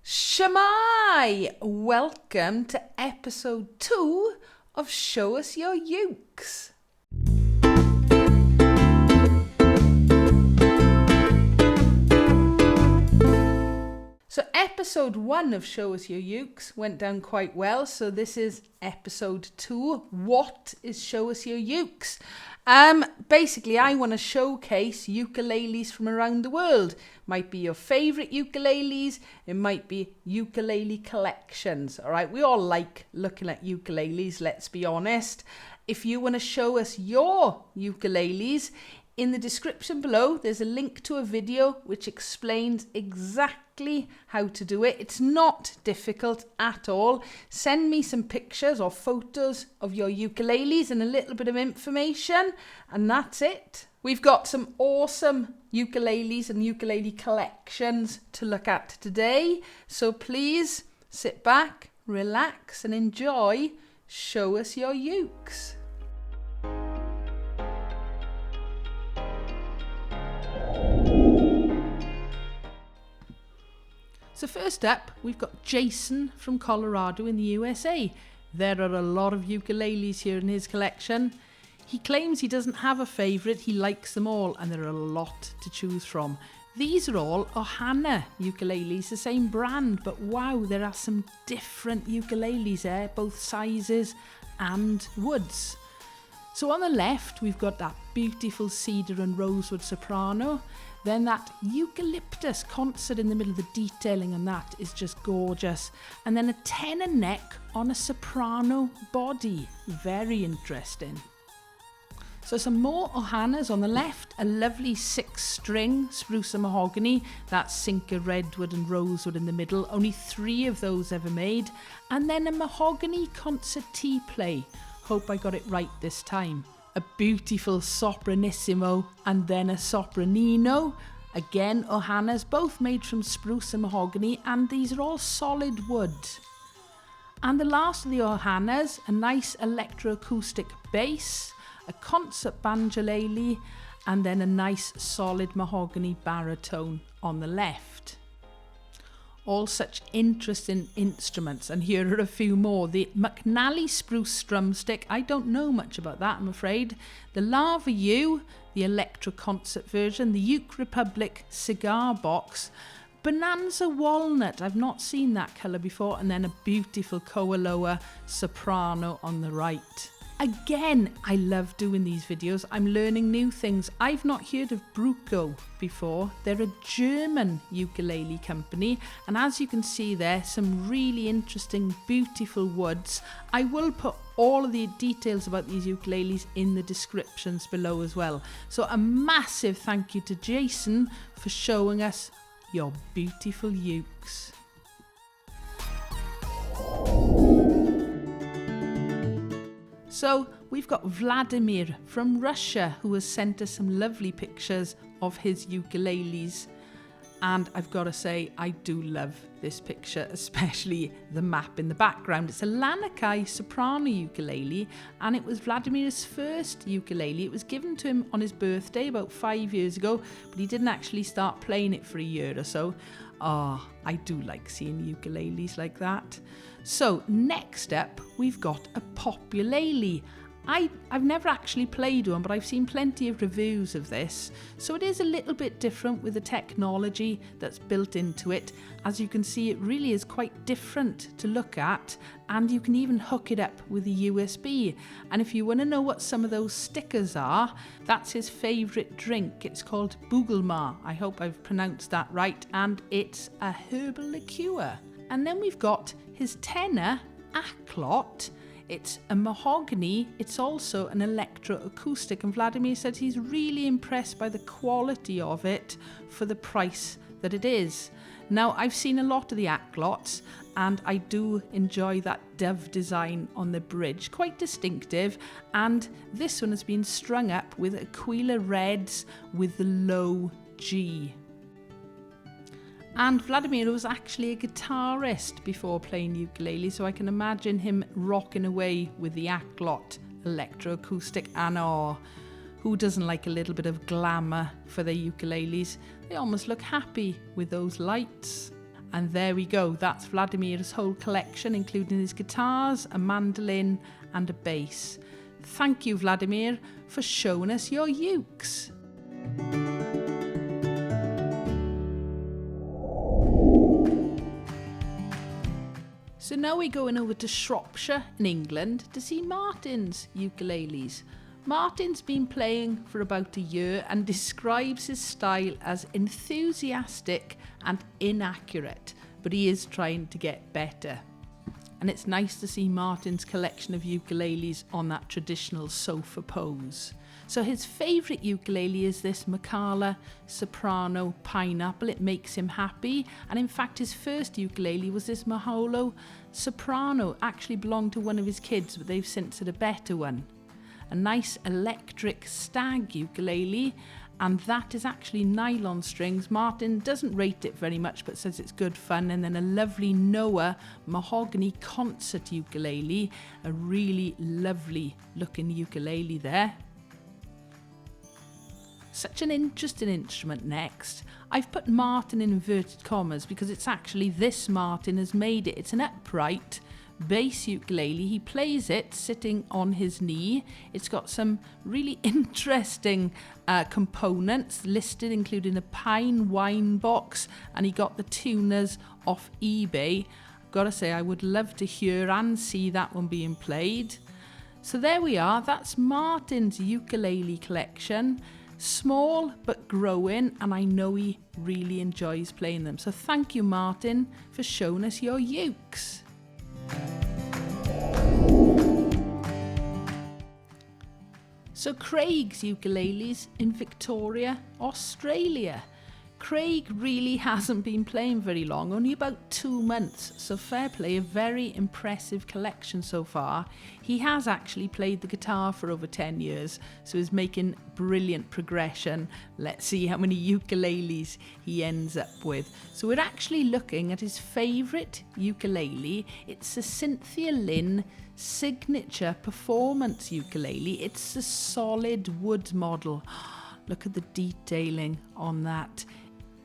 Shamai! Welcome to episode 2 of Show Us Your Ukes. So episode 1 of Show Us Your Ukes went down quite well, so this is episode 2. What is Show Us Your Ukes? Basically, I want to showcase ukuleles from around the world. Might be your favourite ukuleles, it might be ukulele collections. Alright, we all like looking at ukuleles, let's be honest. If you want to show us your ukuleles, in the description below, there's a link to a video which explains exactly how to do it. It's not difficult at all. Send me some pictures or photos of your ukuleles and a little bit of information, and that's it. We've got some awesome ukuleles and ukulele collections to look at today. So please sit back, relax, and enjoy Show Us Your Ukes. So first up, we've got Jason from Colorado in the USA. There are a lot of ukuleles here in his collection. He claims he doesn't have a favourite, he likes them all, and there are a lot to choose from. These are all Ohana ukuleles, the same brand, but wow, there are some different ukuleles there, both sizes and woods. So on the left, we've got that beautiful Cedar and Rosewood Soprano. Then that Eucalyptus concert in the middle, the detailing on that is just gorgeous. And then a tenor neck on a soprano body. Very interesting. So some more Ohanas on the left, a lovely 6-string spruce and mahogany, that's Sinker, redwood and rosewood in the middle, only 3 of those ever made. And then a mahogany concerti play, hope I got it right this time. A beautiful sopranissimo and then a sopranino. Again, Ohanas, both made from spruce and mahogany, and these are all solid wood. And the last of the Ohanas, a nice electroacoustic bass, a concert banjolele, and then a nice solid mahogany baritone on the left. All such interesting instruments, and here are a few more. The McNally spruce strumstick, I don't know much about that, I'm afraid. The Lava U, the Electro concert version, the Uke Republic cigar box, Bonanza walnut, I've not seen that colour before, and then a beautiful Koaloa soprano on the right. Again, I love doing these videos. I'm learning new things. I've not heard of Bruco before. They're a German ukulele company, and as you can see there, some really interesting, beautiful woods. I will put all of the details about these ukuleles in the descriptions below as well. So a massive thank you to Jason for showing us your beautiful ukes. So we've got Vladimir from Russia who has sent us some lovely pictures of his ukuleles, and I've got to say I do love this picture, especially the map in the background. It's a Lanakai soprano ukulele, and it was Vladimir's first ukulele. It was given to him on his birthday about 5 years ago, but he didn't actually start playing it for a year or so. I do like seeing ukuleles like that. So next up, we've got a populele. I've never actually played one, but I've seen plenty of reviews of this. So it is a little bit different with the technology that's built into it. As you can see, it really is quite different to look at, and you can even hook it up with a USB. And if you want to know what some of those stickers are, that's his favourite drink. It's called Bugelma. I hope I've pronounced that right, and it's a herbal liqueur. And then we've got his tenor Acklot. It's a mahogany, it's also an electroacoustic, and Vladimir said he's really impressed by the quality of it for the price that it is. Now, I've seen a lot of the Acklots, and I do enjoy that dove design on the bridge, quite distinctive, and this one has been strung up with Aquila reds with the low G. And Vladimir was actually a guitarist before playing ukulele, so I can imagine him rocking away with the Acklot electroacoustic. And who doesn't like a little bit of glamour for their ukuleles? They almost look happy with those lights. And there we go, that's Vladimir's whole collection, including his guitars, a mandolin and a bass. Thank you, Vladimir, for showing us your ukes. So now we're going over to Shropshire in England to see Martin's ukuleles. Martin's been playing for about a year and describes his style as enthusiastic and inaccurate, but he is trying to get better. And it's nice to see Martin's collection of ukuleles on that traditional sofa pose. So his favourite ukulele is this Makala Soprano Pineapple. It makes him happy. And in fact, his first ukulele was this Mahogany Soprano. Actually belonged to one of his kids, but they've since had a better one. A nice electric stag ukulele, and that is actually nylon strings. Martin doesn't rate it very much, but says it's good fun. And then a lovely Noah Mahogany concert ukulele, a really lovely looking ukulele there. Such an interesting instrument next. I've put Martin in inverted commas because it's actually this Martin has made it. It's an upright bass ukulele. He plays it sitting on his knee. It's got some really interesting components listed, including a pine wine box, and he got the tuners off eBay. I've got to say, I would love to hear and see that one being played. So there we are. That's Martin's ukulele collection. Small but growing, and I know he really enjoys playing them. So thank you, Martin, for showing us your ukes. So Craig's ukuleles in Victoria, Australia. Craig really hasn't been playing very long, only about 2 months, so fair play, a very impressive collection so far. He has actually played the guitar for over 10 years, so he's making brilliant progression. Let's see how many ukuleles he ends up with. So we're actually looking at his favourite ukulele. It's a Cynthia Lynn signature performance ukulele. It's a solid wood model. Look at the detailing on that.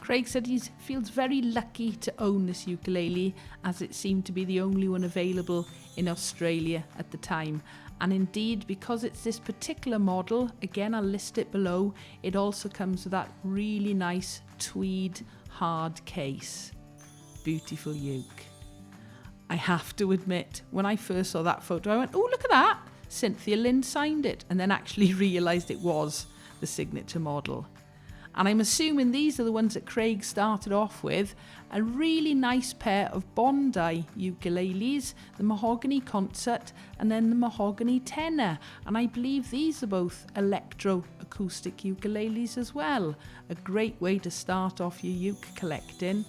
Craig said he feels very lucky to own this ukulele, as it seemed to be the only one available in Australia at the time. And indeed, because it's this particular model, again I'll list it below, it also comes with that really nice tweed hard case. Beautiful uke. I have to admit, when I first saw that photo, I went, oh, look at that! Cynthia Lynn signed it, and then actually realised it was the signature model. And I'm assuming these are the ones that Craig started off with. A really nice pair of Bondi ukuleles, the Mahogany Concert and then the Mahogany Tenor. And I believe these are both electro-acoustic ukuleles as well. A great way to start off your uke collecting.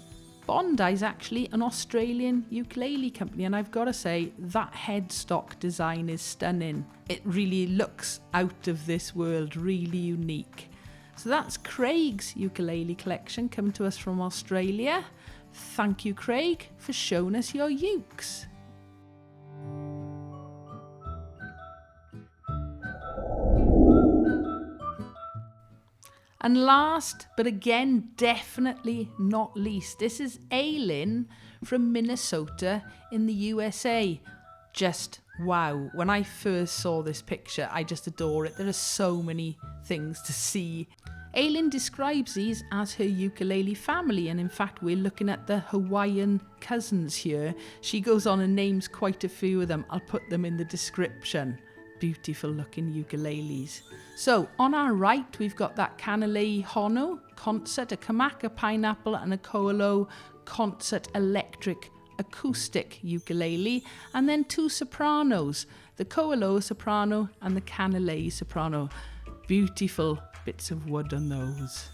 Bondi's actually an Australian ukulele company, and I've got to say that headstock design is stunning. It really looks out of this world, really unique. So that's Craig's ukulele collection coming to us from Australia. Thank you, Craig, for showing us your ukes. And last, but again, definitely not least, this is Allyn from Minnesota in the USA. Just wow. When I first saw this picture, I just adore it. There are so many things to see. Allyn describes these as her ukulele family, and in fact we're looking at the Hawaiian cousins here. She goes on and names quite a few of them. I'll put them in the description. Beautiful looking ukuleles. So on our right we've got that Kanalei Hono concert, a Kamaka Pineapple and a Koalo concert electric acoustic ukulele, and then two sopranos, the Koalo soprano and the Kanalei soprano. Beautiful bits of wood on those.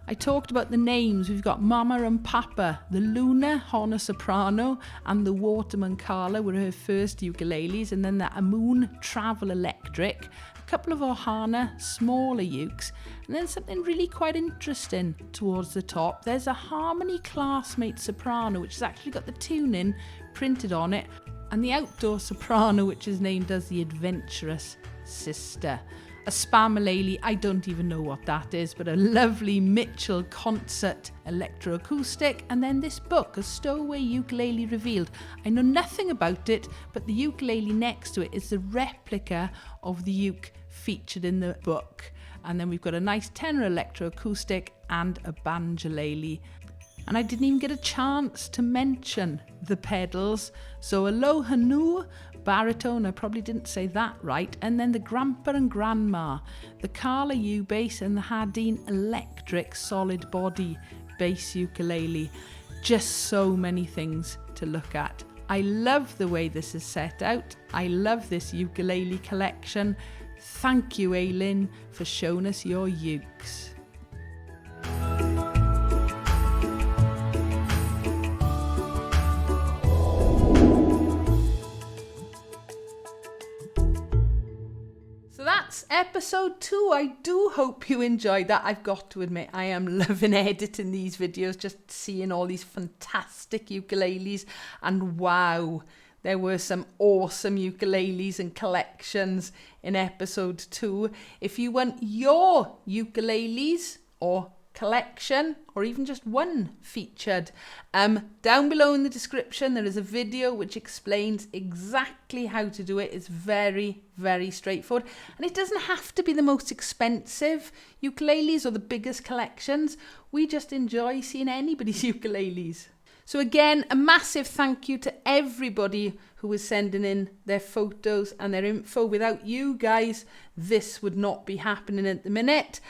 I talked about the names. We've got Mama and Papa, the Luna Hona soprano and the Waterman Carla were her first ukuleles, and then the Amoon Travel Electric, a couple of Ohana smaller ukes, and then something really quite interesting towards the top. There's a Harmony Classmate soprano, which has actually got the tuning printed on it, and the outdoor soprano, which is named as the Adventurous Sister. a Spamalele, I don't even know what that is, but a lovely Mitchell concert electroacoustic, and then this book, A Stowaway Ukulele Revealed. I know nothing about it, but the ukulele next to it is the replica of the uke featured in the book. And then we've got a nice tenor electroacoustic and a banjolele. And I didn't even get a chance to mention the pedals. So a Ohana baritone, I probably didn't say that right, and then the Grandpa and Grandma, the Carla U bass and the Hardin electric solid body bass ukulele. Just so many things to look at. I love the way this is set out. I love this ukulele collection. Thank you, Allyn, for showing us your ukes. So that's episode 2. I do hope you enjoyed that. I've got to admit, I am loving editing these videos, just seeing all these fantastic ukuleles. And wow, there were some awesome ukuleles and collections in episode 2. If you want your ukuleles or collection, or even just one featured, down below in the description there is a video which explains exactly how to do it. It's very, very straightforward, and it doesn't have to be the most expensive ukuleles or the biggest collections. We just enjoy seeing anybody's ukuleles. So again, a massive thank you to everybody who is sending in their photos and their info. Without you guys, this would not be happening at the minute.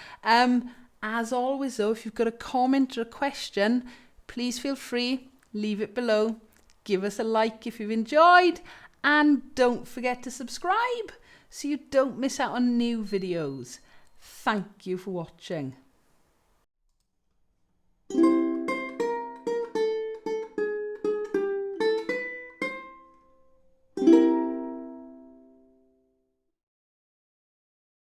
As always though, if you've got a comment or a question, please feel free, leave it below. Give us a like if you've enjoyed, and don't forget to subscribe so you don't miss out on new videos. Thank you for watching.